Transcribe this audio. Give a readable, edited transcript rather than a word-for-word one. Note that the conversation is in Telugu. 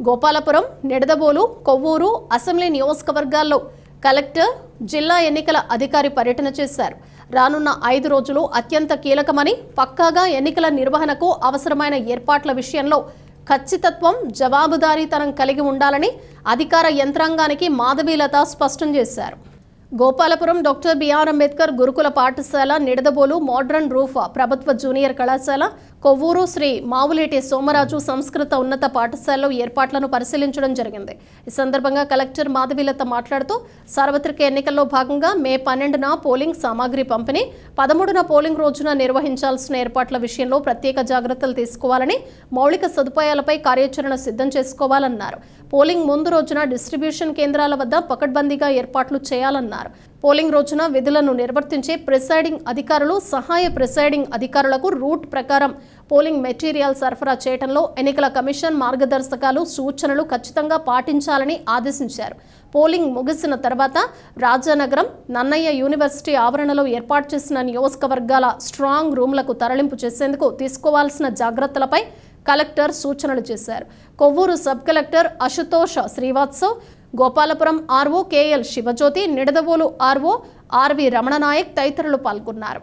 గోపాలపురం, నిడదవోలు, కొవ్వూరు అసెంబ్లీ నియోజకవర్గాల్లో కలెక్టర్, జిల్లా ఎన్నికల అధికారి పర్యటన చేశారు. రానున్న 5 రోజులు అత్యంత కీలకమని, పక్కాగా ఎన్నికల నిర్వహణకు అవసరమైన ఏర్పాట్ల విషయంలో ఖచ్చితత్వం, జవాబుదారీతనం కలిగి ఉండాలని అధికార యంత్రాంగానికి మాధవీలత స్పష్టం చేశారు. గోపాలపురం డాక్టర్ బిఆర్ అంబేద్కర్ గురుకుల పాఠశాల, నిడదవోలు మోడ్రన్ రూఫ్ ప్రభుత్వ జూనియర్ కళాశాల, కొవ్వూరు శ్రీ మావులేటి సోమరాజు సంస్కృత ఉన్నత పాఠశాలలో ఏర్పాట్లను పరిశీలించడం జరిగింది. ఈ సందర్భంగా కలెక్టర్ మాధవీలత మాట్లాడుతూ సార్వత్రిక ఎన్నికల్లో భాగంగా మే 12న పోలింగ్ సామాగ్రి పంపిణీ, 13న పోలింగ్ రోజున నిర్వహించాల్సిన ఏర్పాట్ల విషయంలో ప్రత్యేక జాగ్రత్తలు తీసుకోవాలని, మౌలిక సదుపాయాలపై కార్యాచరణ సిద్ధం చేసుకోవాలన్నారు. పోలింగ్ ముందు రోజున డిస్ట్రిబ్యూషన్ కేంద్రాల వద్ద పకడ్బందీగా ఏర్పాట్లు చేయాలన్నారు. పోలింగ్ రోజున విధులను నిర్వర్తించే ప్రిసైడింగ్ అధికారులు, సహాయ ప్రిసైడింగ్ అధికారులకు రూట్ ప్రకారం పోలింగ్ మెటీరియల్ సరఫరా చేయడంలో ఎన్నికల కమిషన్ మార్గదర్శకాలు, సూచనలు ఖచ్చితంగా పాటించాలని ఆదేశించారు. పోలింగ్ ముగిసిన తర్వాత రాజానగరం, నన్నయ్య యూనివర్సిటీ ఆవరణలో ఏర్పాటు చేసిన నియోజకవర్గాల స్ట్రాంగ్ రూమ్లకు తరలింపు చేసేందుకు తీసుకోవాల్సిన జాగ్రత్తలపై కలెక్టర్ సూచనలు చేశారు. Kovvur sub collector Ashutosh Srivastav, Gopalapuram RO KL Sivajyothi, Nidadavolu RO RV Ramana Nayak తదితరులు పాల్గొన్నారు.